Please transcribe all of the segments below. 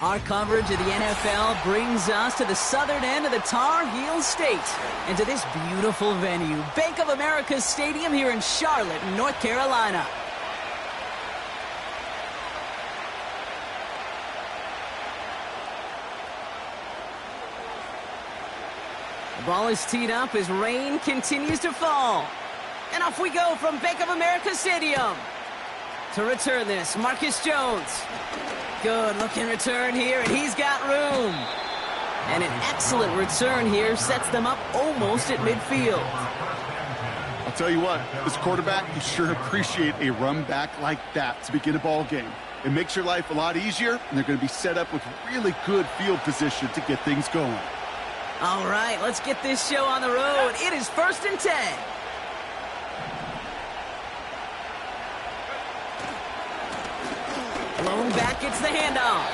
Our coverage of the NFL brings us to the southern end of the Tar Heel State and to this beautiful venue, Bank of America Stadium here in Charlotte, North Carolina. The ball is teed up as rain continues to fall. And off we go from Bank of America Stadium. To return this, Marcus Jones. Good looking return here, and he's got room. And an excellent return here sets them up almost at midfield. I'll tell you what, this quarterback, you sure appreciate a run back like that to begin a ball game. It makes your life a lot easier, and they're going to be set up with really good field position to get things going. All right, let's get this show on the road. It is 1st and 10. Blown back gets the handoff.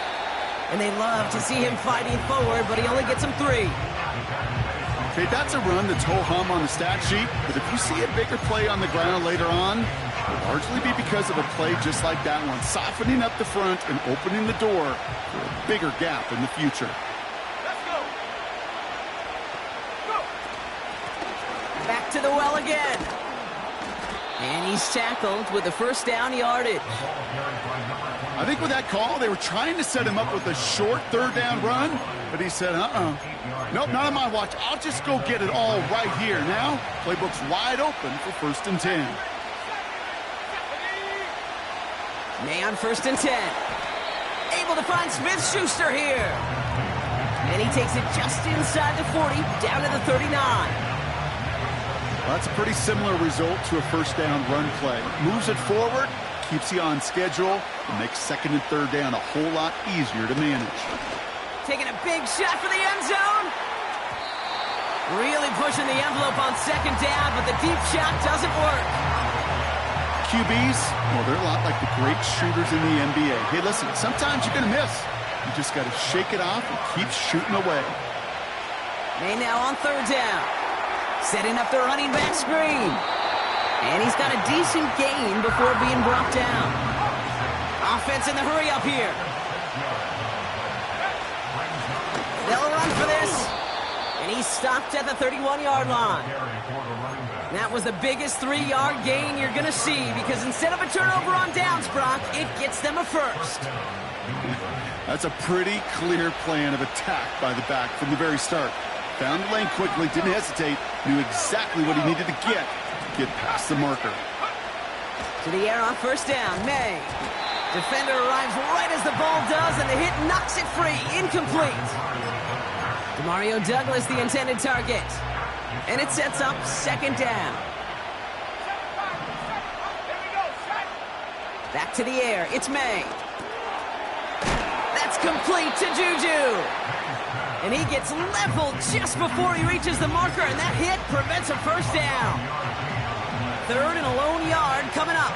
And they love to see him fighting forward, but he only gets him 3. Okay, that's a run that's ho-hum on the stat sheet, but if you see a bigger play on the ground later on, it'll largely be because of a play just like that one, softening up the front and opening the door for a bigger gap in the future. Let's go. Go. Back to the well again. And he's tackled with the first down yardage. I think with that call, they were trying to set him up with a short 3rd down run, but he said, nope, not on my watch. I'll just go get it all right here. Now, playbook's wide open for 1st and 10. May on 1st and 10. Able to find Smith-Schuster here. And he takes it just inside the 40, down to the 39. That's a pretty similar result to a 1st down run play. Moves it forward, keeps you on schedule, and makes 2nd and 3rd down a whole lot easier to manage. Taking a big shot for the end zone. Really pushing the envelope on 2nd down, but the deep shot doesn't work. QBs, well, they're a lot like the great shooters in the NBA. Hey, listen, sometimes you're going to miss. You just got to shake it off and keep shooting away. May now on 3rd down. Setting up the running back screen. And he's got a decent gain before being brought down. Offense in the hurry up here. They'll run for this. And he's stopped at the 31-yard line. That was the biggest 3-yard gain you're going to see because instead of a turnover on downs, Brock, it gets them a first. That's a pretty clear plan of attack by the back from the very start. Found the lane quickly, didn't hesitate, knew exactly what he needed to get past the marker. To the air on first down, May. Defender arrives right as the ball does, and the hit knocks it free. Incomplete. Demario Douglas, the intended target. And it sets up second down. Back to the air, it's May. That's complete to Juju. And he gets leveled just before he reaches the marker, and that hit prevents a first down. Third and a lone yard coming up.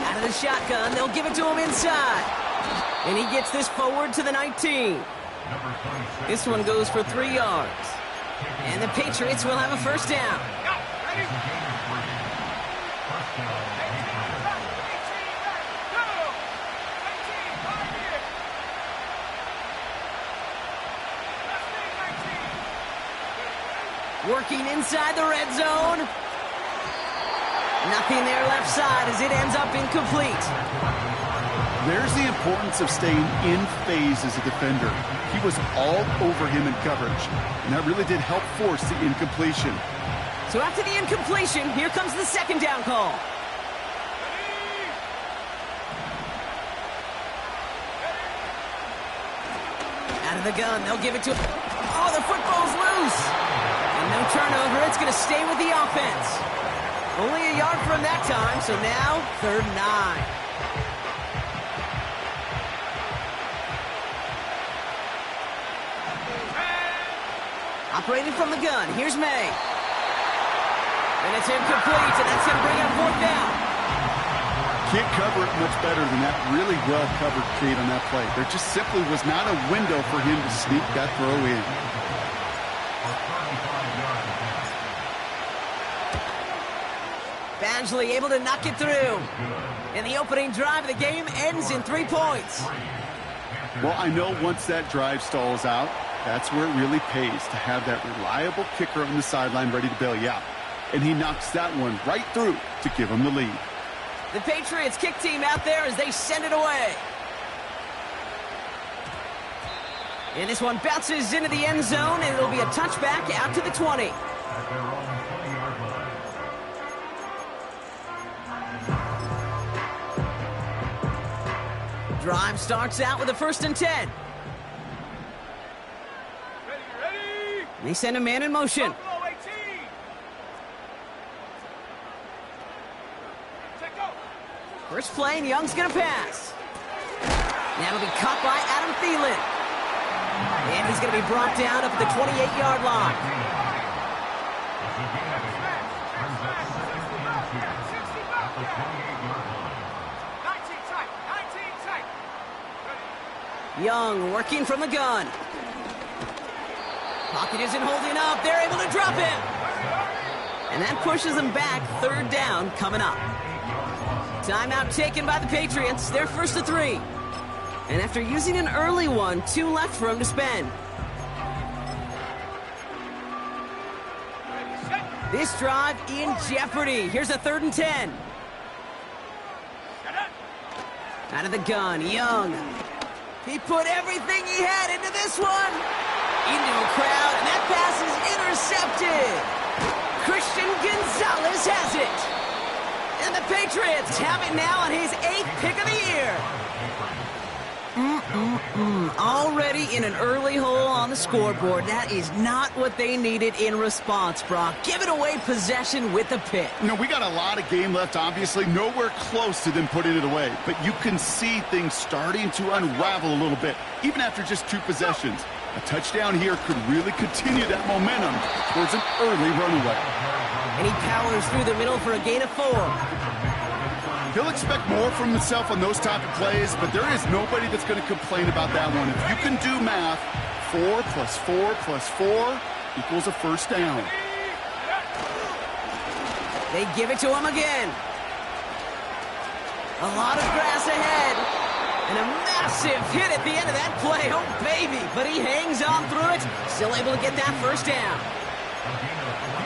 Out of the shotgun, they'll give it to him inside. And he gets this forward to the 19. This one goes for 3 yards. And the Patriots will have a first down. Working inside the red zone. Nothing there left side as it ends up incomplete. There's the importance of staying in phase as a defender. He was all over him in coverage, and that really did help force the incompletion. So after the incompletion, here comes the second down call. Out of the gun, they'll give it to... Oh, the football's loose! And no turnover, it's going to stay with the offense. Only a yard from that time, so now, 3rd and 9. Operating from the gun, here's May. And it's incomplete, and that's going to bring up 4th down. Can't cover it much better than that really well-covered Cade on that play. There just simply was not a window for him to sneak that throw in. Badgley able to knock it through. And the opening drive of the game ends in 3 points. Well, I know once that drive stalls out, that's where it really pays to have that reliable kicker on the sideline ready to bail you out. And he knocks that one right through to give him the lead. The Patriots kick team out there as they send it away. And this one bounces into the end zone, and it'll be a touchback out to the 20. Drive starts out with a 1st and 10. Ready. They send a man in motion. First play, and Young's going to pass. Now it'll be caught by Adam Thielen. And he's going to be brought down up at the 28-yard line. Young working from the gun. Pocket isn't holding up. They're able to drop him. And that pushes them back. 3rd down coming up. Timeout taken by the Patriots. They're 1st and 3. And after using an early one, 2 left for him to spend. This drive in jeopardy. Here's a 3rd and 10. Out of the gun, Young. He put everything he had into this one. Into a crowd, and that pass is intercepted. Christian Gonzalez has it. And the Patriots have it now on his 8th pick of the year. Already in an early hole on the scoreboard. That is not what they needed in response, Brock. Giving away possession with the pick. You know, we got a lot of game left, obviously. Nowhere close to them putting it away. But you can see things starting to unravel a little bit, even after just 2 possessions. A touchdown here could really continue that momentum towards an early runaway. And he powers through the middle for a gain of 4. He'll expect more from himself on those type of plays, but there is nobody that's going to complain about that one. If you can do math, 4 plus 4 plus 4 equals a first down. They give it to him again. A lot of grass ahead. And a massive hit at the end of that play. Oh, baby. But he hangs on through it. Still able to get that first down.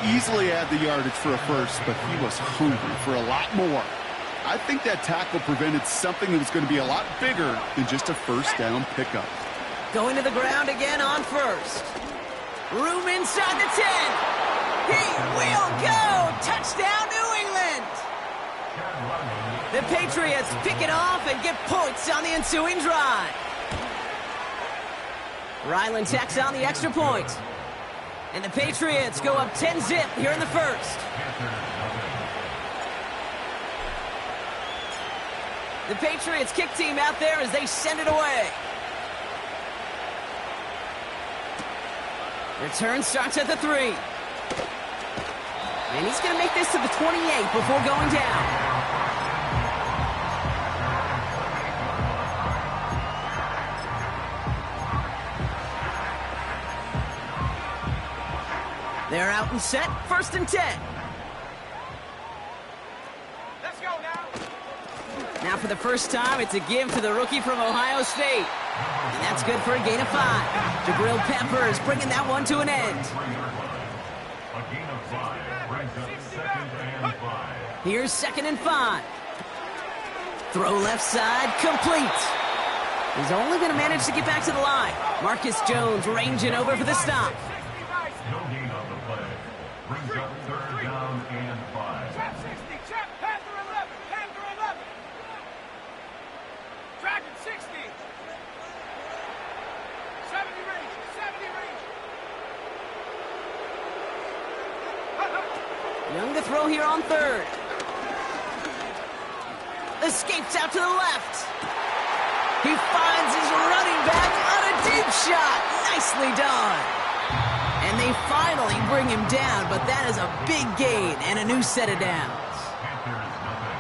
Easily had the yardage for a first, but he was hungry for a lot more. I think that tackle prevented something that was going to be a lot bigger than just a first down pickup. Going to the ground again on first. Room inside the 10. He will go! Touchdown, New England! The Patriots pick it off and get points on the ensuing drive. Ryland tacks on the extra point. And the Patriots go up 10-zip here in the first. The Patriots kick team out there as they send it away. Return starts at the 3. And he's going to make this to the 28 before going down. They're out and set, 1st and 10. Let's go now. Now for the first time, it's a give to the rookie from Ohio State. And that's good for a gain of 5. Jabril Peppers bringing that one to an end. A gain of 5 brings up 2nd and 5. Here's 2nd and 5. Throw left side, complete. He's only going to manage to get back to the line. Marcus Jones ranging over for the stop. No gain on the play. Brings up 3rd down and 5. Trap 60, trap Panther 11, Panther 11. Dragon 60. 70 range, 70 range. Young to throw here on 3rd. Escapes out to the left. He finds his running back on a deep shot. Nicely done. And they finally bring him down, but that is a big gain and a new set of downs. Panthers nothing.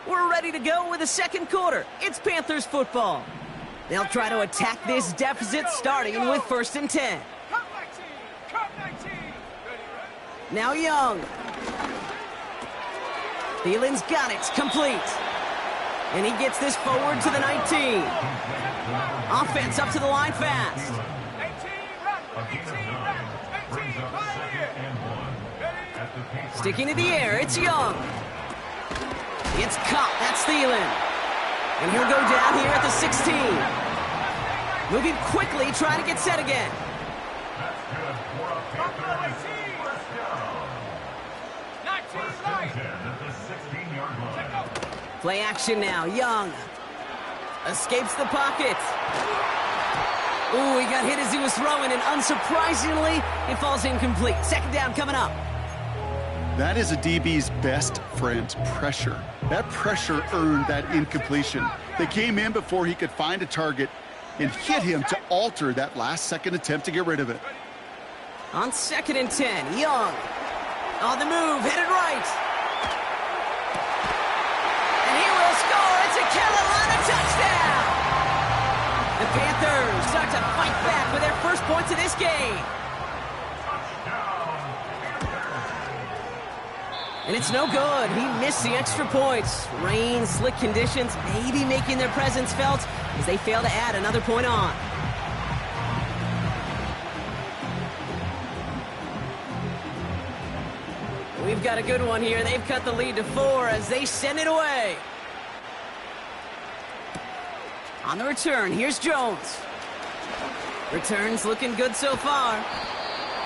We're ready to go with the second quarter. It's Panthers football. They'll try to attack this deficit starting with 1st and 10. Come 19, come 19. Ready, ready. Now Young. Thielen's got it, complete. And he gets this forward to the 19. Offense up to the line fast. 18, run, 18, run, 18, Brings up pioneer. 2nd and 1. At the Patriots. Sticking to the air, it's Young. It's caught, that's Thielen. And he'll go down here at the 16. Moving quickly, trying to get set again. That's good for a Panthers first down. 19, 1st right. and 10 at the 16-yard line. Play action now, Young. Escapes the pocket. Ooh, he got hit as he was throwing, and unsurprisingly, it falls incomplete. 2nd down coming up. That is a DB's best friend, pressure. That pressure earned that incompletion. They came in before he could find a target and hit him to alter that last-second attempt to get rid of it. On 2nd and 10, Young. On the move, headed right. And he will score. It's a Carolina touchdown. The Panthers start to fight back with their first points of this game. And it's no good. He missed the extra points. Rain, slick conditions, maybe making their presence felt as they fail to add another point on. We've got a good one here. They've cut the lead to 4 as they send it away. On the return, here's Jones. Returns looking good so far.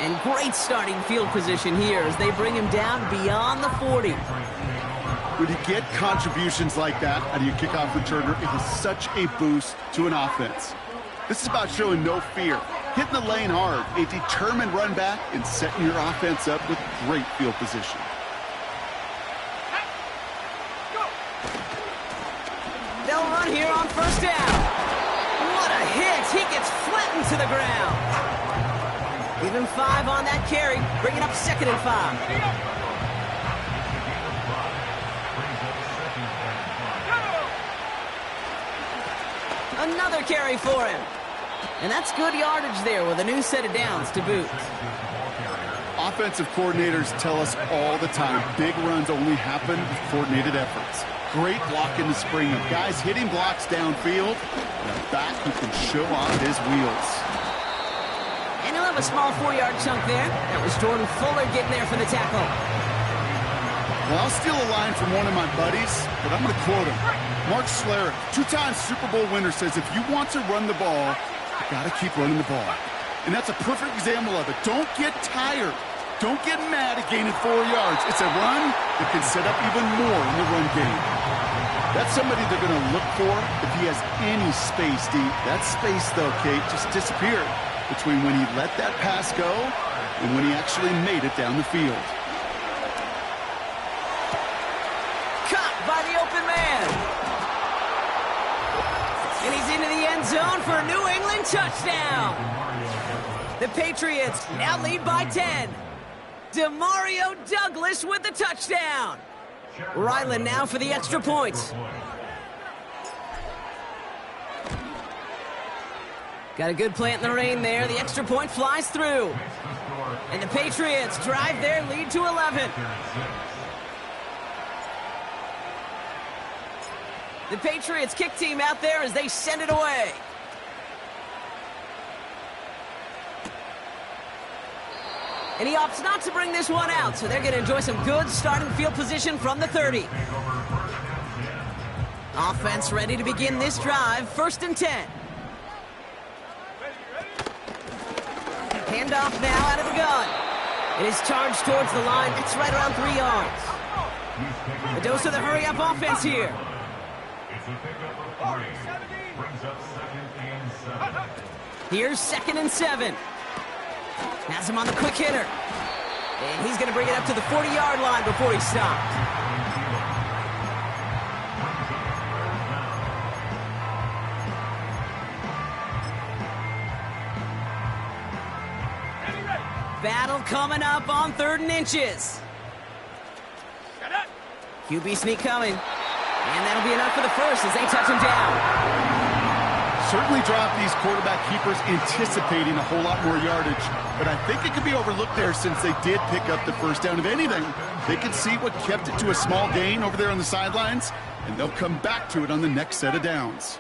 And great starting field position here as they bring him down beyond the 40. When you get contributions like that out of your kickoff returner, it is such a boost to an offense. This is about showing no fear, hitting the lane hard, a determined run back, and setting your offense up with great field position. They'll run here on 1st down. What a hit! He gets flattened to the ground. Give him 5 on that carry, bring it up 2nd and 5. Another carry for him. And that's good yardage there with a new set of downs to boot. Offensive coordinators tell us all the time, big runs only happen with coordinated efforts. Great block in the spring of guys hitting blocks downfield, and a back who can show off his wheels. And he'll have a small 4-yard chunk there. That was Jordan Fuller getting there for the tackle. Well, I'll steal a line from one of my buddies, but I'm going to quote him. Mark Schlereth, two-time Super Bowl winner, says if you want to run the ball, you got to keep running the ball. And that's a perfect example of it. Don't get tired. Don't get mad at gaining 4 yards. It's a run that can set up even more in the run game. That's somebody they're going to look for if he has any space deep. That space, though, Kate, just disappeared between when he let that pass go and when he actually made it down the field. Caught by the open man. And he's into the end zone for a New England touchdown. The Patriots now lead by 10. Demario Douglas with the touchdown. Ryland now for the extra point. Got a good plant in the rain there. The extra point flies through. And the Patriots drive their lead to 11. The Patriots kick team out there as they send it away. And he opts not to bring this one out, so they're going to enjoy some good starting field position from the 30. Offense ready to begin this drive, 1st and 10. Handoff now out of the gun. It is charged towards the line. It's right around 3 yards. A dose of the hurry-up offense here. Here's 2nd and 7. Has him on the quick hitter. And he's going to bring it up to the 40-yard line before he stops. Battle coming up on 3rd and inches. QB sneak coming. And that'll be enough for the first as they touch him down. Certainly dropped these quarterback keepers anticipating a whole lot more yardage, but I think it could be overlooked there since they did pick up the first down. If anything, they can see what kept it to a small gain over there on the sidelines, and they'll come back to it on the next set of downs.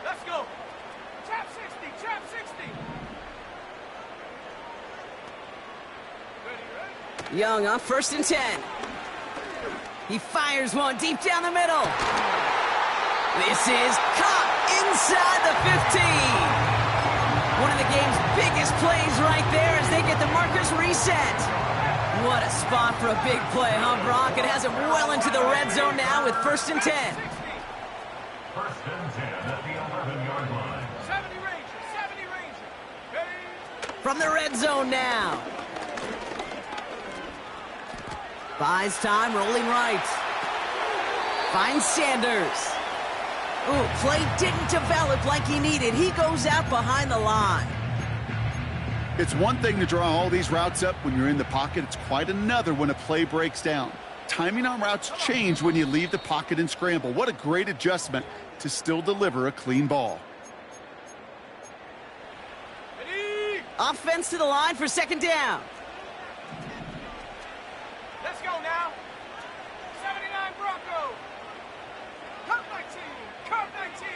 Let's go. Trap 60, trap 60. Ready? Young on 1st and 10. He fires one deep down the middle. This is caught inside the 15. One of the game's biggest plays right there as they get the markers reset. What a spot for a big play, huh, Brock? It has it well into the red zone now with 1st and 10. 1st and 10 at the 11-yard line. 70 Ranger, 70 Ranger. Ready? From the red zone now. Buys time, rolling right. Finds Sanders. Ooh, play didn't develop like he needed. He goes out behind the line. It's one thing to draw all these routes up when you're in the pocket. It's quite another when a play breaks down. Timing on routes change when you leave the pocket and scramble. What a great adjustment to still deliver a clean ball. Ready? Offense to the line for 2nd down. Let's go now. 79 Bronco. Cut 19. Cut 19.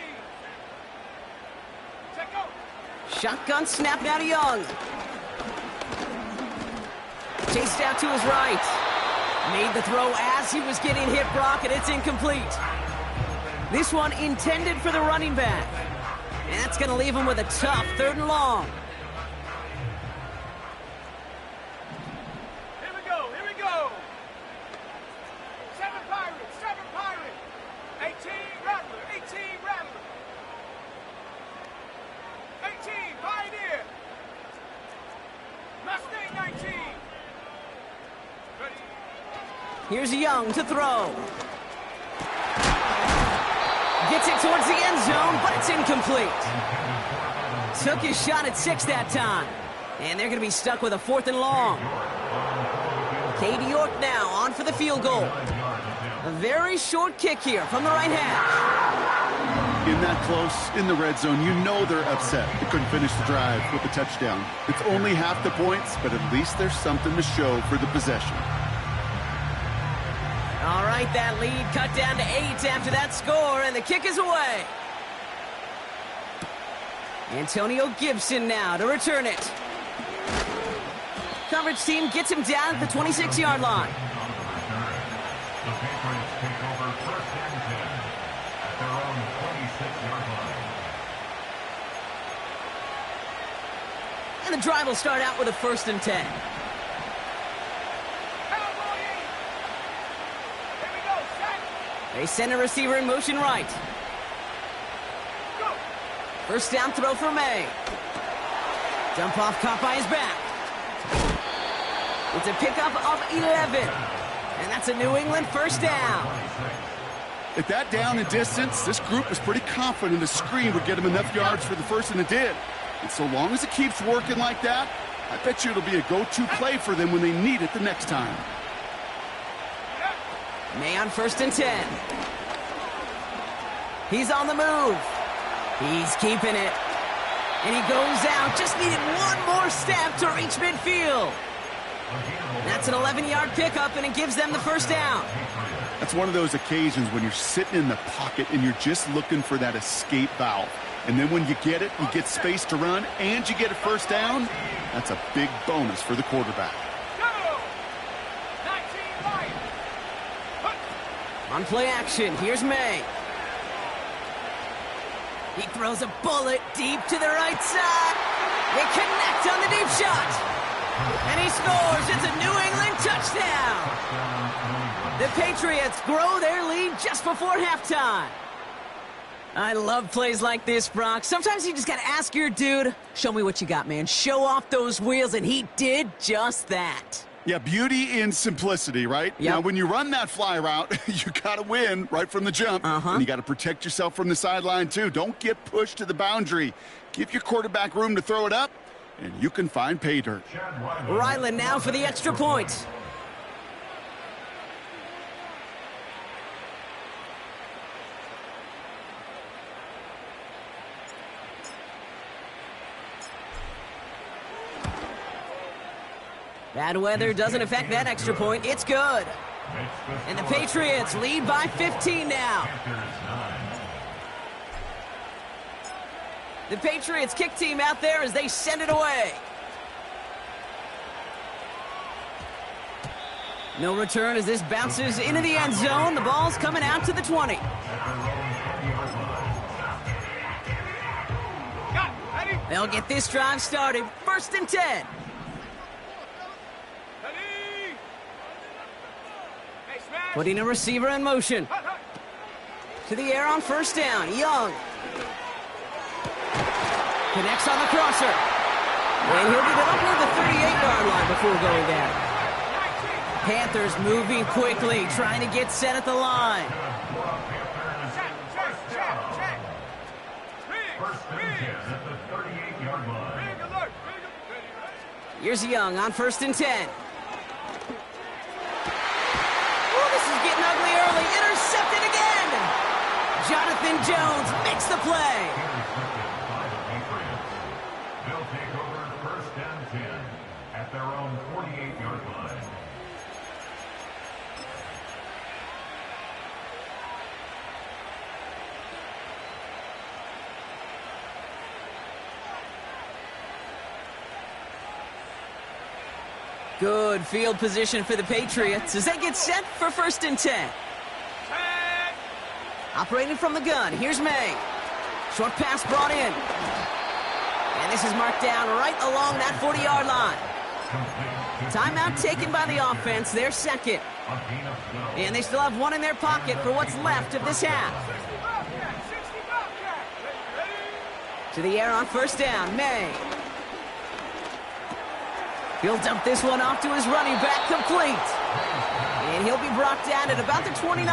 Take over. Shotgun snap now to Young. Chased out to his right. Made the throw as he was getting hit, Brock, and it's incomplete. This one intended for the running back. And that's going to leave him with a tough 3rd and long. Here we go. Here we go. 7 Pirates. 7 Pirates. 18 Rattler. 18 Rattler. 18 Pioneer. Mustang 19. Ready? Here's Young to throw. Gets it towards the end zone, but it's incomplete. Took his shot at 6 that time. And they're going to be stuck with a 4th and long. Katie York now on for the field goal. A very short kick here from the right hash. In that close, in the red zone, you know they're upset. They couldn't finish the drive with the touchdown. It's only half the points, but at least there's something to show for the possession. All right, that lead cut down to 8 after that score, and the kick is away. Antonio Gibson now to return it. Coverage team gets him down at the 26-yard line. The Patriots take over first and 10 at their own 26-yard line. And the drive will start out with a 1st and 10. They send a receiver in motion right. First down throw for May. Dump off caught by his back. It's a pickup of 11. And that's a New England first down. At that down and distance, this group was pretty confident the screen would get them enough yards for the first, and it did. And so long as it keeps working like that, I bet you it'll be a go-to play for them when they need it the next time. May on 1st and 10. He's on the move. He's keeping it. And he goes out. Just needed one more step to reach midfield. That's an 11-yard pickup, and it gives them the first down. That's one of those occasions when you're sitting in the pocket and you're just looking for that escape valve. And then when you get it, you get space to run, and you get a first down. That's a big bonus for the quarterback. On play action, here's May. He throws a bullet deep to the right side. They connect on the deep shot. And he scores. It's a New England touchdown. The Patriots grow their lead just before halftime. I love plays like this, Brock. Sometimes you just got to ask your dude, show me what you got, man. Show off those wheels, and he did just that. Yeah, beauty in simplicity, right? Yep. Now, when you run that fly route, you got to win right from the jump. And you got to protect yourself from the sideline, too. Don't get pushed to the boundary. Give your quarterback room to throw it up, and you can find pay dirt. Ryland now for the extra point. Bad weather doesn't affect that extra point. It's good. And the Patriots lead by 15 now. The Patriots kick team out there as they send it away. No return as this bounces into the end zone. The ball's coming out to the 20. They'll get this drive started. 1st and 10. Putting a receiver in motion. To the air on 1st down. Young. Connects on the crosser. And he'll get it up near the 38-yard line before going down. Panthers moving quickly, trying to get set at the line. Here's Young on 1st and 10. Getting ugly early. Intercepted again. Jonathan Jones makes the play. They'll take over 1st and 10 at their own 48-yard line. Good field position for the Patriots as they get set for 1st and 10. Operating from the gun, here's May. Short pass brought in. And this is marked down right along that 40-yard line. Timeout taken by the offense, their second. And they still have one in their pocket for what's left of this half. To the air on 1st down, May. He'll dump this one off to his running back, complete. And he'll be brought down at about the 29.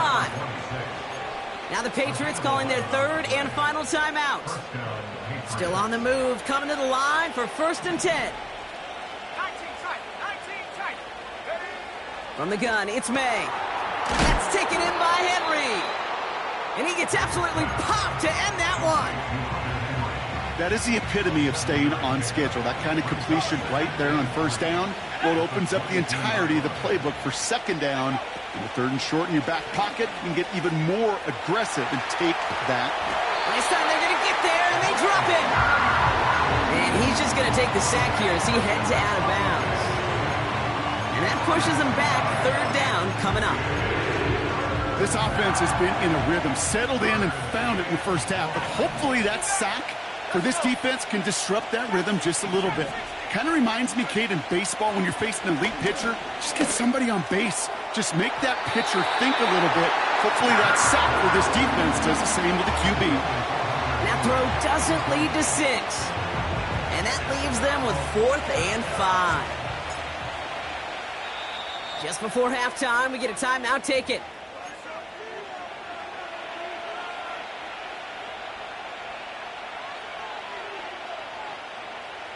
Now the Patriots calling their 3rd and final timeout. Still on the move, coming to the line for 1st and 10. From the gun, it's May. That's taken in by Henry. And he gets absolutely popped to end that one. That is the epitome of staying on schedule. That kind of completion right there on 1st down. Well, it opens up the entirety of the playbook for 2nd down. And the 3rd and short in your back pocket, you can get even more aggressive and take that. This time they're going to get there, and they drop it. And he's just going to take the sack here as he heads out of bounds. And that pushes him back. 3rd down coming up. This offense has been in a rhythm, settled in and found it in the first half. But hopefully that sack for this defense can disrupt that rhythm just a little bit. Kind of reminds me, Kate, in baseball when you're facing an elite pitcher, just get somebody on base. Just make that pitcher think a little bit. Hopefully that sack for this defense does the same to the QB. That throw doesn't lead to 6. And that leaves them with 4th and 5. Just before halftime, we get a timeout taken.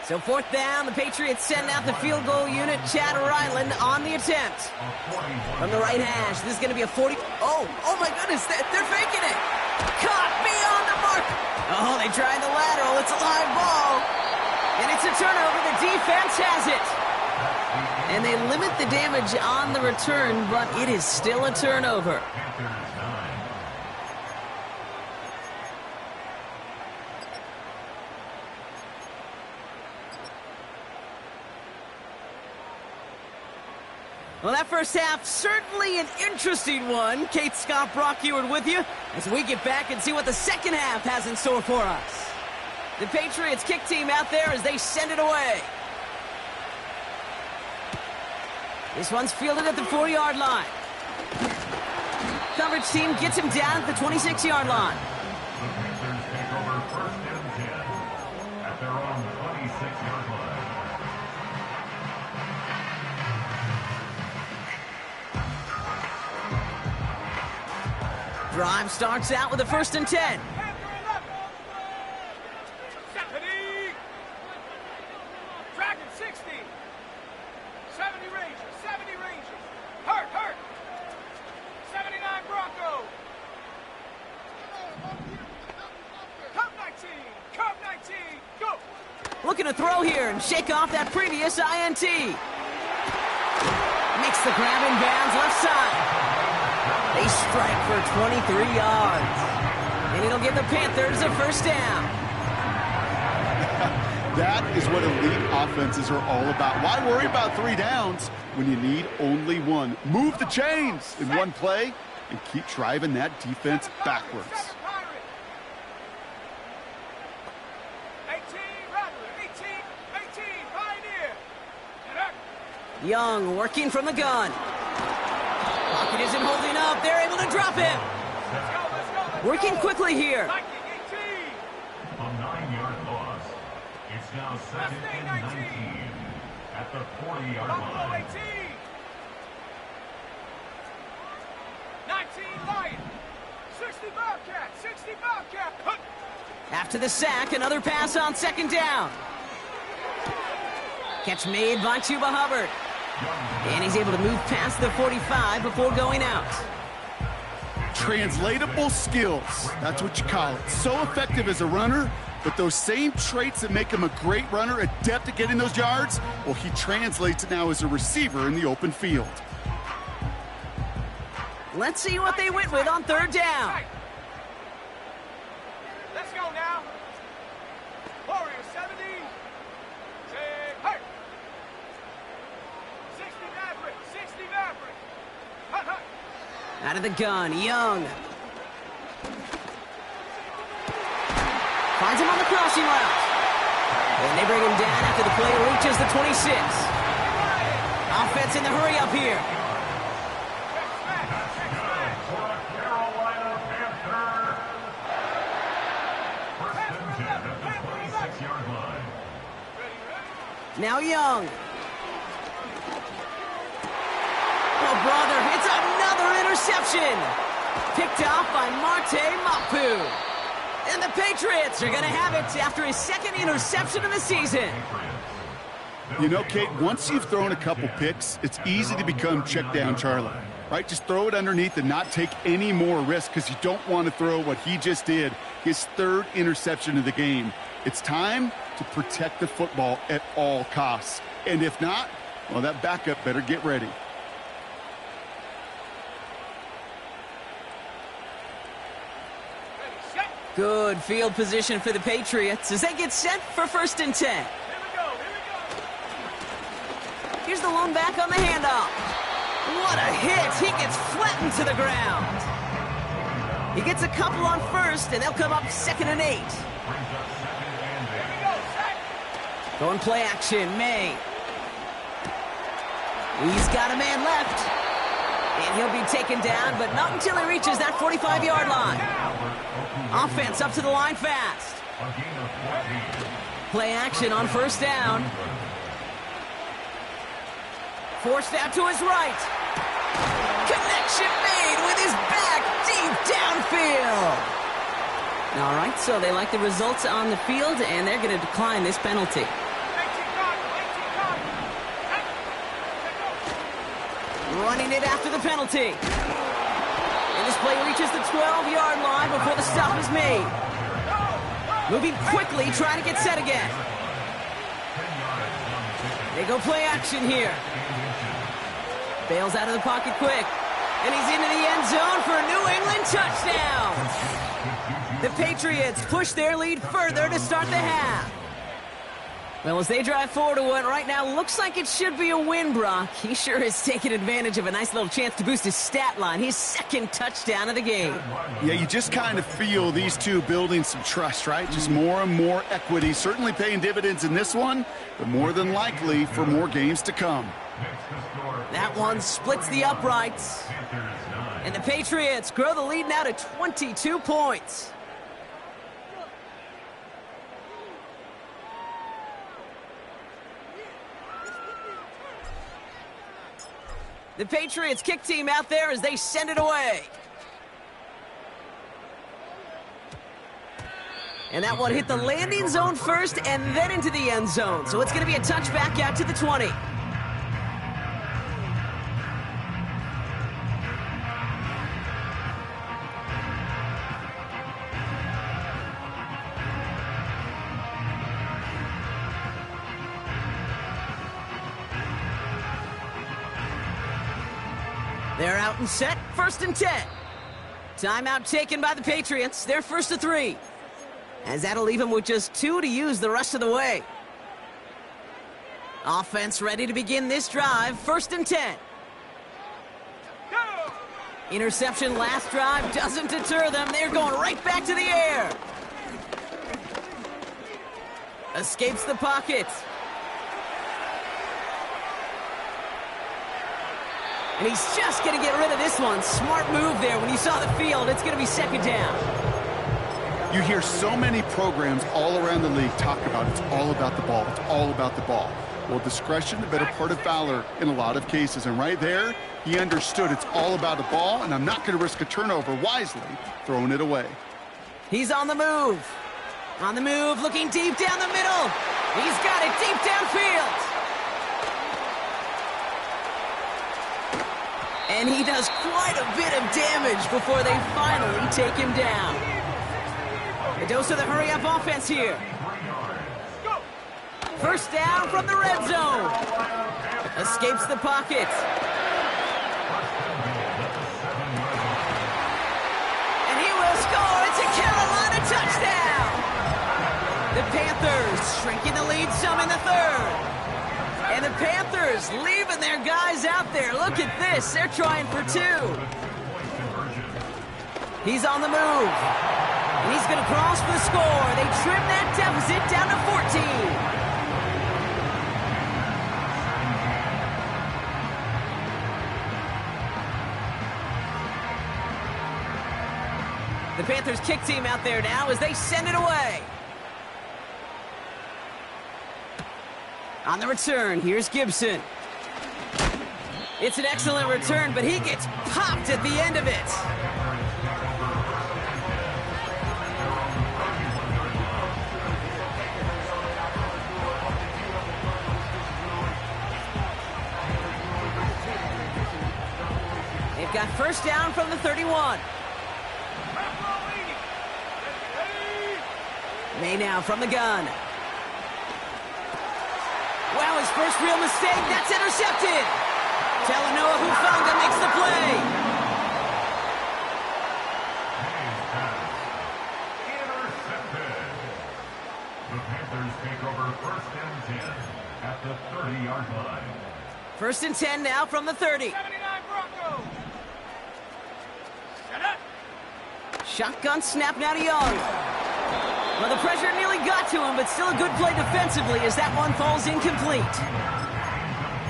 So 4th down, the Patriots send out the field goal unit, Chad Ryland on the attempt. From the right hash, this is going to be a 40... Oh my goodness, they're faking it. Caught beyond the mark. Oh, they tried the lateral. It's a live ball. And it's a turnover. The defense has it. And they limit the damage on the return, but it is still a turnover. Well, that first half, certainly an interesting one. Kate Scott, Brock Eward with you as we get back and see what the second half has in store for us. The Patriots kick team out there as they send it away. This one's fielded at the 4-yard line. Coverage team gets him down at the 26-yard line. The Panthers take over 1st and 10 at their own 26-yard line. Drive starts out with a 1st and 10. Stephanie! Dragon 60. 70 Rangers, 70 Rangers. Hurt. 79 Bronco. Cup 19, go! Looking to throw here and shake off that previous INT. Makes the grab in bounds left side. They strike for 23 yards. And it'll give the Panthers a 1st down. That is what elite offenses are all about. Why worry about 3 downs when you need only 1? Move the chains in one play and keep driving that defense backwards. 18 Rattler, 18 Pioneer. Young working from the gun. Pocket isn't holding up. They're able to drop him. Let's go. Working quickly here. Viking 18. A 9-yard loss. It's now 2nd and 19 at the 40-yard Buffalo line. 18. 19 Lion. 60 Bobcat. Hunt. After the sack, another pass on 2nd down. Catch made by Chuba Hubbard. And he's able to move past the 45 before going out. Translatable skills. That's what you call it. So effective as a runner, but those same traits that make him a great runner, adept at getting those yards, well, he translates it now as a receiver in the open field. Let's see what they went with on 3rd down. Let's go now. Warrior 70. Take hurt. 60 Maverick. Hunt. Out of the gun, Young. Finds him on the crossing route. And they bring him down after the play reaches the 26. Offense in the hurry up here. Carolina Panthers. 1st and 10 at the 26-yard line. Now Young. Oh, brother, it's another interception. Picked off by Marte Mapu. And the Patriots are going to have it after his 2nd interception of the season. You know, Kate, once you've thrown a couple picks, it's easy to become check down Charlie, right? Just throw it underneath and not take any more risk because you don't want to throw what he just did, his 3rd interception of the game. It's time to protect the football at all costs. And if not, well, that backup better get ready. Good field position for the Patriots as they get set for 1st and 10. Here we go. Here's the lone back on the handoff. What a hit! He gets flattened to the ground. He gets a couple on first, and they'll come up 2nd and 8. Brings up 2nd and 8. Going play action, May. He's got a man left. And he'll be taken down, but not until he reaches that 45-yard line. Offense up to the line fast. A gain of 14. Play action on first down. Forced out to his right. Connection made with his back deep downfield. All right, so they like the results on the field, and they're going to decline this penalty. Running it after the penalty. And this play reaches the 12-yard line before the stop is made. Moving quickly, trying to get set again. They go play action here. Bails out of the pocket quick. And he's into the end zone for a New England touchdown. The Patriots push their lead further to start the half. Well, as they drive forward to what right now looks like it should be a win, Brock, he sure is taking advantage of a nice little chance to boost his stat line. His 2nd touchdown of the game. Yeah, you just kind of feel these two building some trust, right? Just more and more equity. Certainly paying dividends in this one, but more than likely for more games to come. That one splits the uprights. And the Patriots grow the lead now to 22 points. The Patriots kick team out there as they send it away. And that one hit the landing zone first and then into the end zone. So it's going to be a touchback out to the 20. They're out and set, 1st and 10. Timeout taken by the Patriots. They're 1st to 3. As that'll leave them with just 2 to use the rest of the way. Offense ready to begin this drive, 1st and 10. Interception last drive doesn't deter them. They're going right back to the air. Escapes the pocket. And he's just going to get rid of this one. Smart move there. When you saw the field, it's going to be 2nd down. You hear so many programs all around the league talk about it's all about the ball. It's all about the ball. Well, discretion, the better part of valor in a lot of cases. And right there, he understood it's all about the ball, and I'm not going to risk a turnover wisely, throwing it away. He's on the move. On the move, looking deep down the middle. He's got it deep downfield. And he does quite a bit of damage before they finally take him down. A dose of the hurry-up offense here. 1st down from the red zone. Escapes the pocket. And he will score. It's a Carolina touchdown. The Panthers shrinking the lead some in the 3rd. And the Panthers leaving their guys out there. Look at this. They're trying for 2. He's on the move. And he's going to cross for the score. They trim that deficit down to 14. The Panthers kick team out there now as they send it away. On the return, here's Gibson. It's an excellent return, but he gets popped at the end of it. They've got 1st down from the 31. May now from the gun. Wow, his first real mistake. That's intercepted. Talanoa Hufanga makes the play. Intercepted. The Panthers take over 1st and 10 at the 30-yard line. 1st and 10 now from the 30. 79 Broncos. Shut up. Shotgun snap now to Young. Well, the pressure nearly got to him, but still a good play defensively as that one falls incomplete.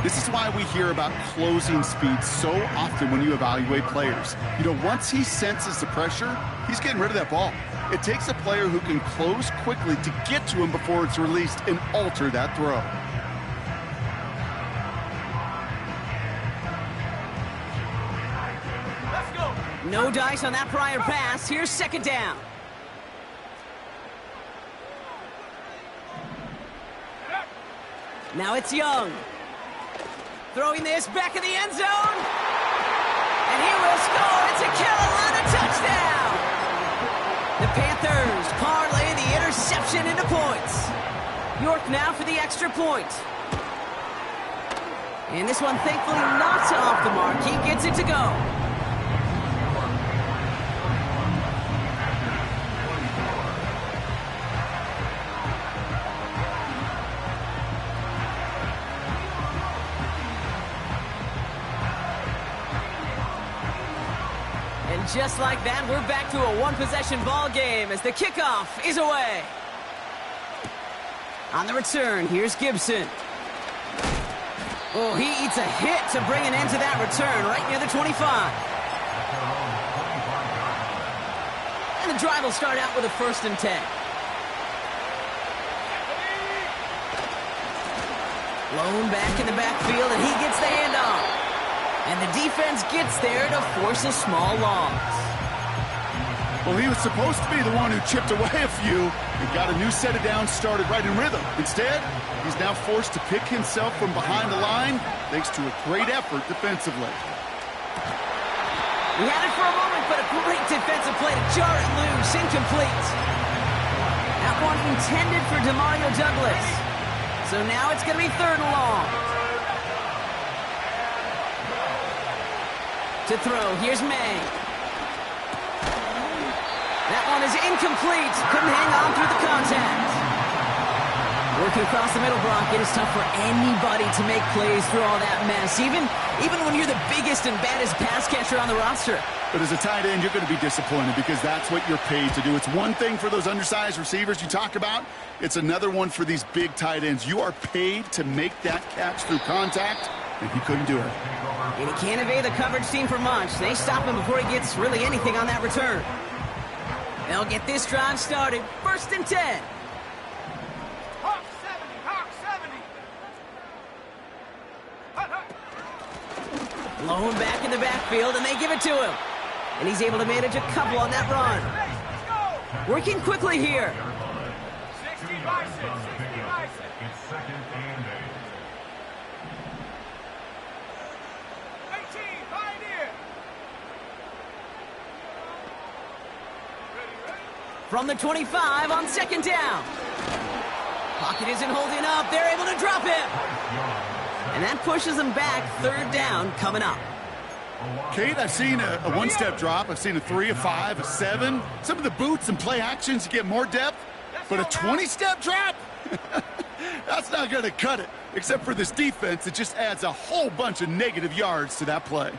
This is why we hear about closing speed so often when you evaluate players. You know, once he senses the pressure, he's getting rid of that ball. It takes a player who can close quickly to get to him before it's released and alter that throw. Let's go. No dice on that prior pass. Here's second down. Now it's Young. Throwing this back in the end zone. And he will score. It's a Carolina touchdown. The Panthers parlay the interception into points. York now for the extra point. And this one thankfully not off the mark. He gets it to go. Just like that, we're back to a one-possession ball game as the kickoff is away. On the return, here's Gibson. Oh, he eats a hit to bring an end to that return right near the 25. And the drive will start out with a 1st and 10. Blown back in the backfield, and he gets the handoff. And the defense gets there to force a small loss. Well, he was supposed to be the one who chipped away a few and got a new set of downs started right in rhythm. Instead, he's now forced to pick himself from behind the line thanks to a great effort defensively. He had it for a moment, but a great defensive play to jar it loose, incomplete. That one intended for Demario Douglas. So now it's going to be 3rd and long. To throw, here's May. That one is incomplete. Couldn't hang on through the contact. Working across the middle, Brock, it is tough for anybody to make plays through all that mess, even when you're the biggest and baddest pass catcher on the roster. But as a tight end, you're going to be disappointed because that's what you're paid to do. It's one thing for those undersized receivers you talk about. It's another one for these big tight ends. You are paid to make that catch through contact, and he couldn't do it. And he can't evade the coverage team for much. They stop him before he gets really anything on that return. They'll get this drive started. 1st and 10. Hawk 70, Hawk 70. Hut, hut. Blown back in the backfield, and they give it to him. And he's able to manage a couple on that run. Let's go. Working quickly here. 60 bicep, 60 bicep. It's 2nd and 18, Pioneer. Ready, ready. From the 25 on 2nd down. Pocket isn't holding up. They're able to drop him. And that pushes them back. 3rd down coming up. Kate, I've seen a one-step drop. I've seen a 3, a 5, a 7. Some of the boots and play actions to get more depth. But a 20-step drop? That's not going to cut it. Except for this defense, it just adds a whole bunch of negative yards to that play.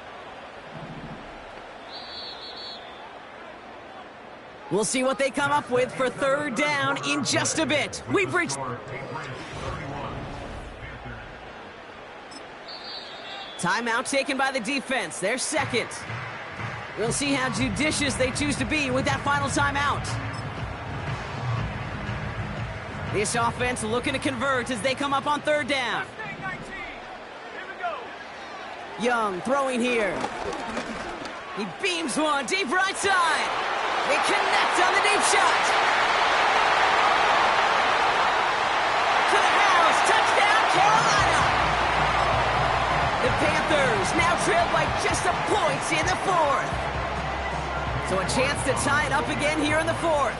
We'll see what they come up with for 3rd down in just a bit. We've reached... Timeout taken by the defense. Their 2nd. We'll see how judicious they choose to be with that final timeout. This offense looking to convert as they come up on 3rd down. Mustang 19. Here we go. Young throwing here. He beams one deep right side. They connect on the deep shot. To the house. Touchdown, Carolina. The Panthers now trailed by just a point in the 4th. So a chance to tie it up again here in the 4th.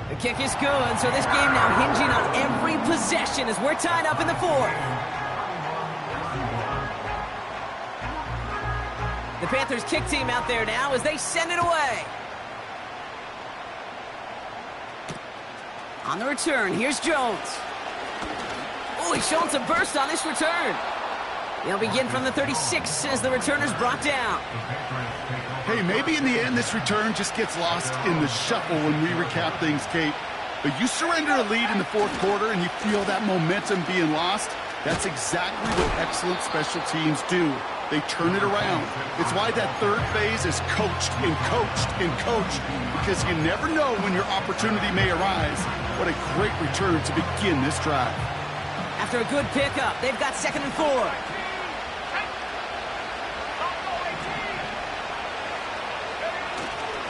The kick is good, so this game now hinging on every possession as we're tied up in the 4th. The Panthers kick team out there now as they send it away. On the return, here's Jones. Oh, he's showing some burst on this return. They'll begin from the 36 as the returner's brought down. Hey, maybe in the end this return just gets lost in the shuffle when we recap things, Kate. But you surrender a lead in the fourth quarter and you feel that momentum being lost. That's exactly what excellent special teams do. They turn it around. It's why that third phase is coached and coached and coached, because you never know when your opportunity may arise. What a great return to begin this drive. After a good pickup, they've got 2nd and 4.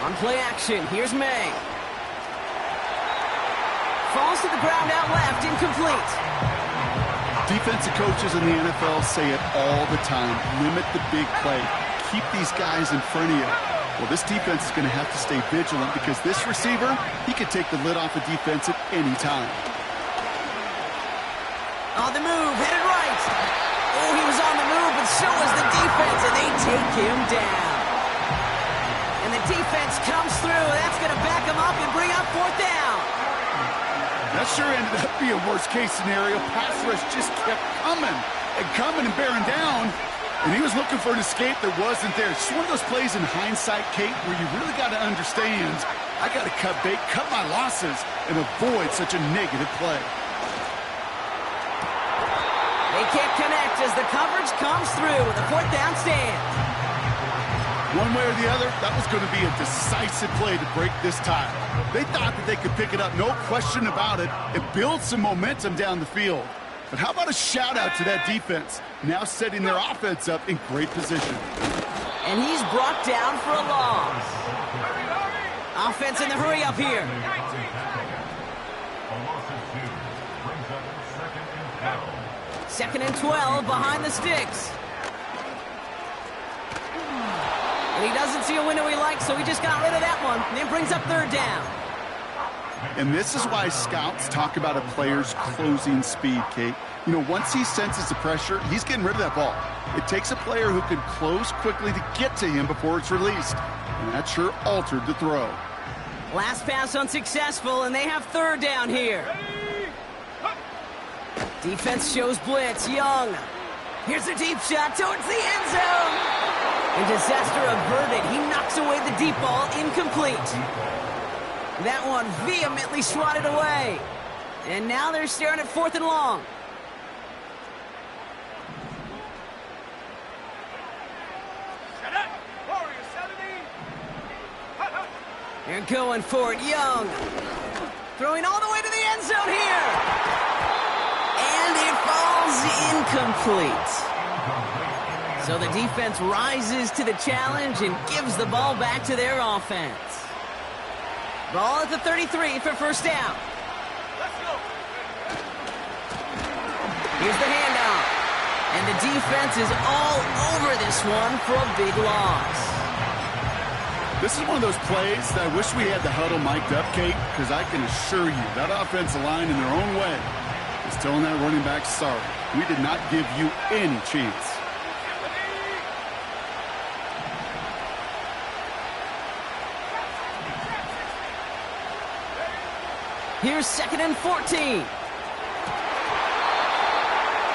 On play action, here's May. Falls to the ground out left, incomplete. Defensive coaches in the NFL say it all the time. Limit the big play. Keep these guys in front of you. Well, this defense is going to have to stay vigilant because this receiver, he could take the lid off a defense at any time. On the move, headed right. Oh, he was on the move, but so was the defense, and they take him down. And the defense comes through. That's going to back him up and bring up 4th down. That sure ended up being a worst-case scenario. Pass rush just kept coming and bearing down. And he was looking for an escape that wasn't there. It's just one of those plays in hindsight, Kate, where you really got to understand, I got to cut bait, cut my losses, and avoid such a negative play. They can't connect as the coverage comes through with a 4th down stand. One way or the other, that was going to be a decisive play to break this tie. They thought that they could pick it up, no question about it, and build some momentum down the field. But how about a shout-out to that defense, now setting their offense up in great position. And he's brought down for a loss. Offense in the hurry up here. A loss of 2 brings up 2nd and 12. 2nd and 12 behind the sticks. And he doesn't see a window he likes, so he just got rid of that one. And it brings up 3rd down. And this is why scouts talk about a player's closing speed, Kate. You know, once he senses the pressure, he's getting rid of that ball. It takes a player who can close quickly to get to him before it's released. And that sure altered the throw. Last pass unsuccessful, and they have 3rd down here. Defense shows blitz. Young. Here's a deep shot towards the end zone. And disaster averted. He knocks away the deep ball, incomplete. That one vehemently swatted away. And now they're staring at 4th and long. They're going for it. Young. Throwing all the way to the end zone here. And it falls incomplete. So the defense rises to the challenge and gives the ball back to their offense. Ball at the 33 for 1st down. Here's the handoff. And the defense is all over this one for a big loss. This is one of those plays that I wish we had the huddle mic'd up, Kate, because I can assure you that offensive line in their own way is telling that running back, sorry, we did not give you any chance. Here's 2nd and 14.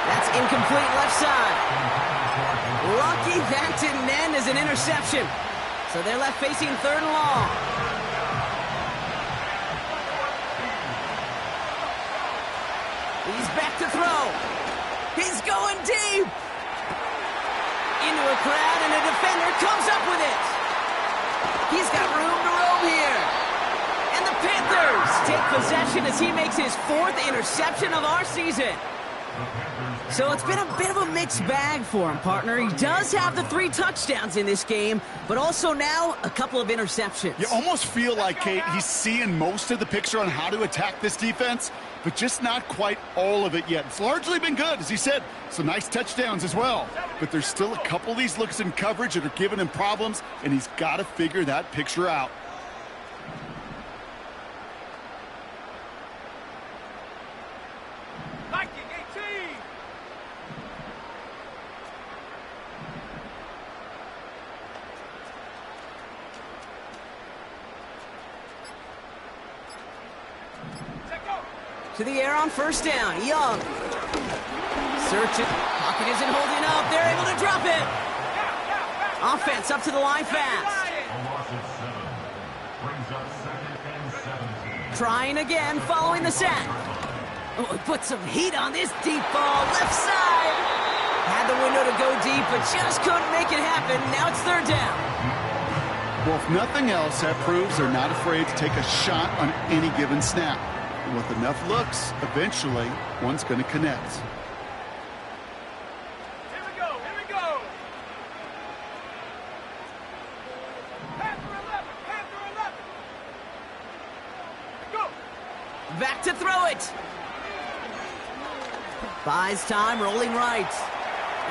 That's incomplete left side. Lucky that didn't end as an interception. So they're left facing 3rd and long. He's back to throw. He's going deep. Into a crowd, and a defender comes up with it. He's got room to roam here. And the Panthers take possession as he makes his 4th interception of our season. So it's been a bit of a mixed bag for him, partner. He does have the 3 touchdowns in this game, but also now a couple of interceptions. You almost feel like, Kate, he's seeing most of the picture on how to attack this defense, but just not quite all of it yet. It's largely been good, as he said. Some nice touchdowns as well. But there's still a couple of these looks in coverage that are giving him problems, and he's got to figure that picture out. To the air on 1st down. Young. Search it. Pocket Pocket isn't holding up. They're able to drop it. Offense up to the line fast. A loss of 7. Brings up 2nd and 17. Trying again following the sack. Oh, he put some heat on this deep ball. Left side. Had the window to go deep, but just couldn't make it happen. Now it's 3rd down. Well, if nothing else, that proves they're not afraid to take a shot on any given snap. And with enough looks, eventually, one's going to connect. Here we go, here we go. Panther 11, Panther 11. Go. Back to throw it. Buys time, rolling right.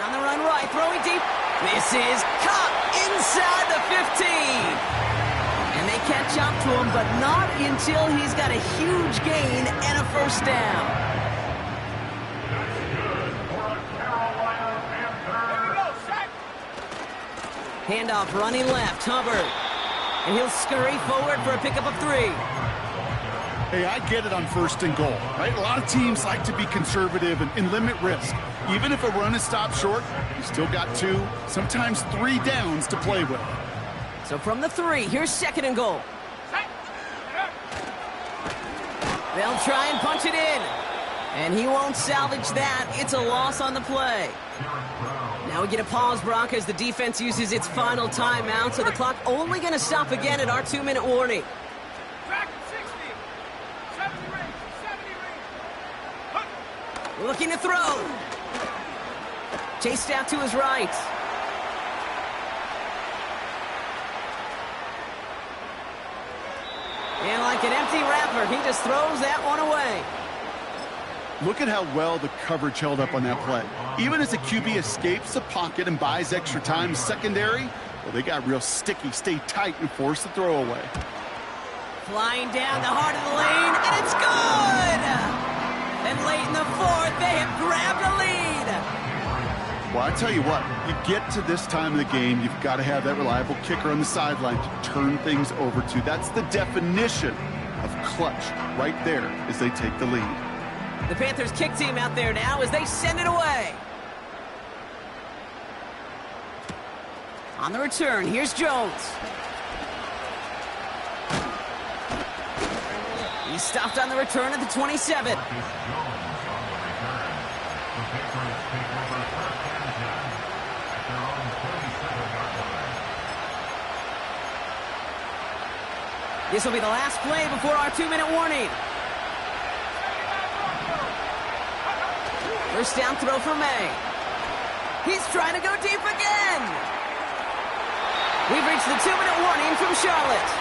On the run right, throwing deep. Misses, caught inside the 15. And they catch up to him, but not until he's got a huge gain and a 1st down. That's good for a Carolina Panther. Here we go, sack. Handoff running left, Hubbard. And he'll scurry forward for a pickup of 3. Hey, I get it on 1st and goal, right? A lot of teams like to be conservative and limit risk. Even if a run is stopped short, you still got 2, sometimes 3 downs to play with. So from the 3, here's 2nd and goal. Sack. They'll try and punch it in. And he won't salvage that. It's a loss on the play. Now we get a pause, Brock, as the defense uses its final timeout, so the clock only going to stop again at our 2-minute warning. Track 60. 70 range, 70 range. Looking to throw. Chased out to his right. And like an empty wrapper, he just throws that one away. Look at how well the coverage held up on that play. Even as the QB escapes the pocket and buys extra time secondary, well, they got real sticky, stay tight, and force the throw away. Flying down the heart of the lane, and it's good! And late in the 4th, they have grabbed a lead. Well, I tell you what, you get to this time of the game, you've got to have that reliable kicker on the sideline to turn things over to. That's the definition of clutch right there as they take the lead. The Panthers kick team out there now as they send it away. On the return, here's Jones. He's stopped on the return at the 27. This will be the last play before our 2-minute warning. 1st down throw for May. He's trying to go deep again. We've reached the 2-minute warning from Charlotte.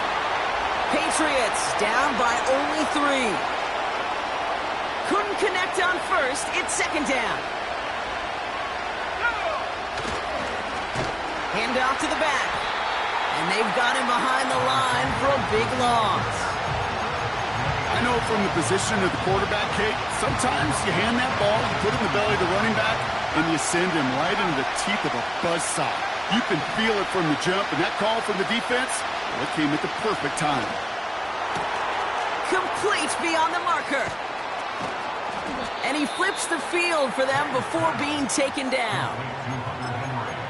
Patriots down by only 3. Couldn't connect on 1st. It's 2nd down. Hand off to the back. And they've got him behind the line for a big loss. I know from the position of the quarterback, Kate, sometimes you hand that ball, you put it in the belly of the running back, and you send him right into the teeth of a buzzsaw. You can feel it from the jump, and that call from the defense, well, it came at the perfect time. Complete beyond the marker. And he flips the field for them before being taken down.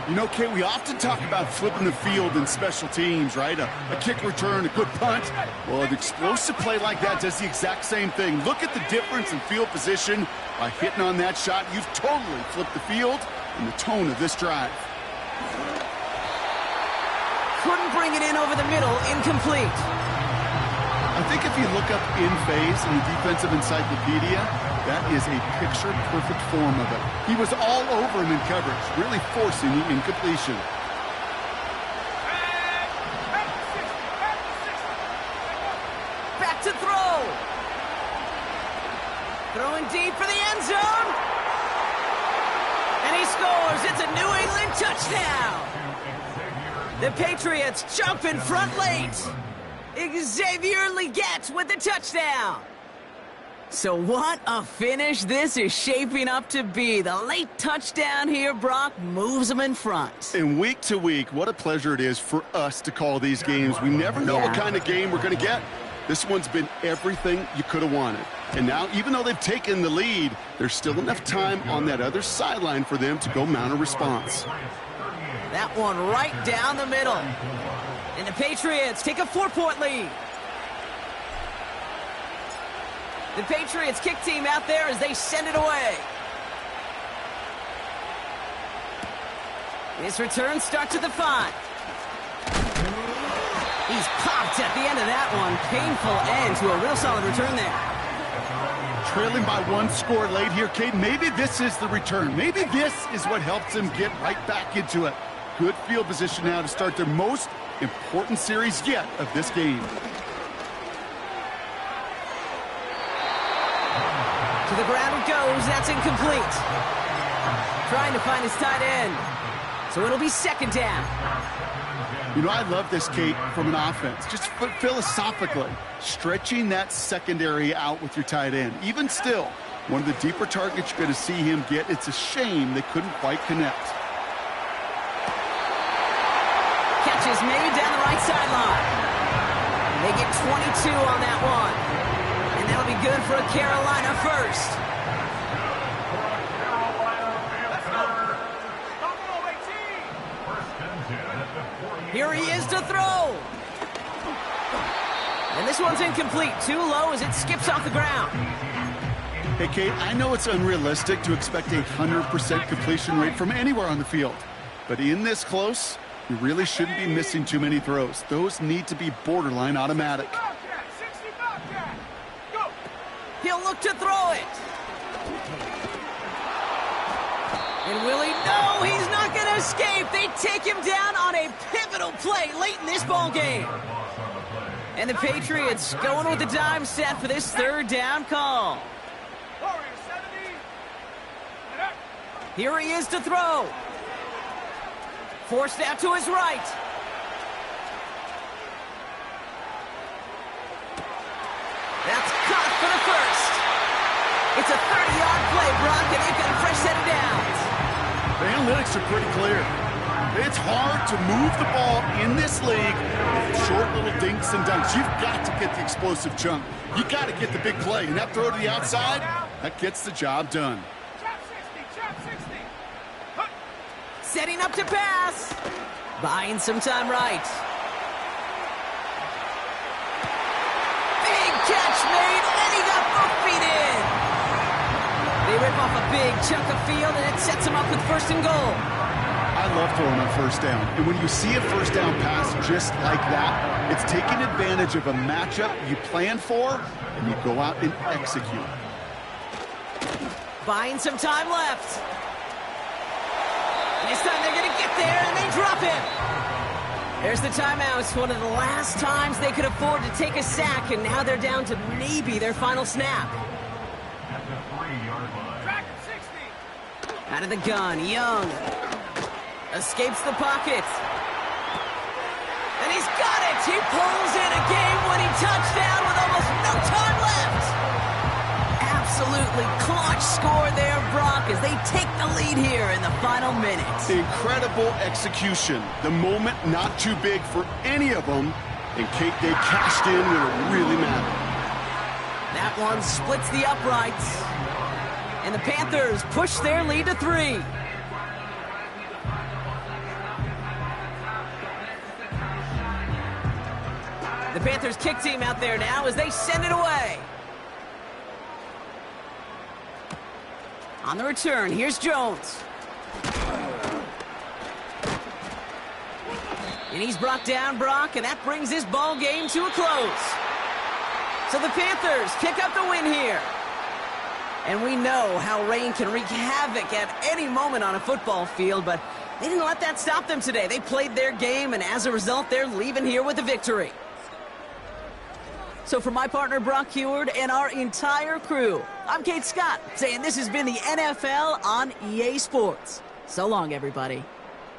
You know, Kate, we often talk about flipping the field in special teams, right? A kick return, a good punt. Well, an explosive play like that does the exact same thing. Look at the difference in field position. By hitting on that shot, you've totally flipped the field and the tone of this drive. Couldn't bring it in over the middle, incomplete. I think if you look up in phase in the defensive encyclopedia, that is a picture-perfect form of it. He was all over him in coverage, really forcing the incompletion. Back to throw. Throwing deep for the end zone. And he scores. It's a New England touchdown. The Patriots jump in front late. Xavier Legette with the touchdown. So what a finish this is shaping up to be. The late touchdown here, Brock, moves them in front. And week to week, what a pleasure it is for us to call these games. We never know what kind of game we're going to get. This one's been everything you could have wanted. And now, even though they've taken the lead, there's still enough time on that other sideline for them to go mount a response. That one right down the middle. And the Patriots take a 4-point lead. The Patriots kick team out there as they send it away. This return starts at the 5. He's popped at the end of that one. Painful end to a real solid return there. Trailing by 1 score late here, Kate. Maybe this is the return. Maybe this is what helps them get right back into it. Good field position now to start their most important series yet of this game. To the ground it goes. That's incomplete. Trying to find his tight end. So it'll be 2nd down. You know, I love this, Kate, from an offense. Just philosophically, stretching that secondary out with your tight end. Even still, one of the deeper targets you're going to see him get. It's a shame they couldn't quite connect. Catch is made down the right sideline. They get 22 on that one. And that'll be good for a Carolina first. Here he is to throw. And this one's incomplete. Too low as it skips off the ground. Hey, Kate, I know it's unrealistic to expect a 100% completion rate from anywhere on the field. But in this close, you really shouldn't be missing too many throws. Those need to be borderline automatic. He'll look to throw it. And will he? No, he's not going to escape. They take him down on a pivotal play late in this ball game. And the Patriots going with the dime set for this 3rd down call. Here he is to throw. Forced out to his right. That's caught for the first. It's a 30-yard play, Brock, and they've got a fresh set of downs. The analytics are pretty clear. It's hard to move the ball in this league with short little dinks and dunks. You've got to get the explosive chunk. You've got to get the big play. And that throw to the outside, that gets the job done. Setting up to pass. Buying some time right. Big catch made, and he got both feet in. They rip off a big chunk of field, and it sets them up with 1st and goal. I love throwing on 1st down. And when you see a 1st down pass just like that, it's taking advantage of a matchup you plan for, and you go out and execute. Buying some time left. This time they're going to get there, and they drop him. There's the timeout. It's one of the last times they could afford to take a sack, and now they're down to maybe their final snap. Out of the gun, Young escapes the pocket. And he's got it. He pulls in a game-winning touchdown with almost no time left. Absolutely clutch score there, Brock, as they take the lead here in the final minutes. Incredible execution. The moment not too big for any of them. And Kate, they cashed in when it really mattered. That one splits the uprights. And the Panthers push their lead to 3. The Panthers kick team out there now as they send it away. On the return, here's Jones. And he's brought down, Brock, and that brings this ball game to a close. So the Panthers pick up the win here. And we know how rain can wreak havoc at any moment on a football field, but they didn't let that stop them today. They played their game, and as a result, they're leaving here with a victory. So for my partner, Brock Huard, and our entire crew, I'm Kate Scott, saying this has been the NFL on EA Sports. So long, everybody.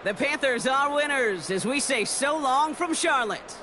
The Panthers are winners as we say so long from Charlotte.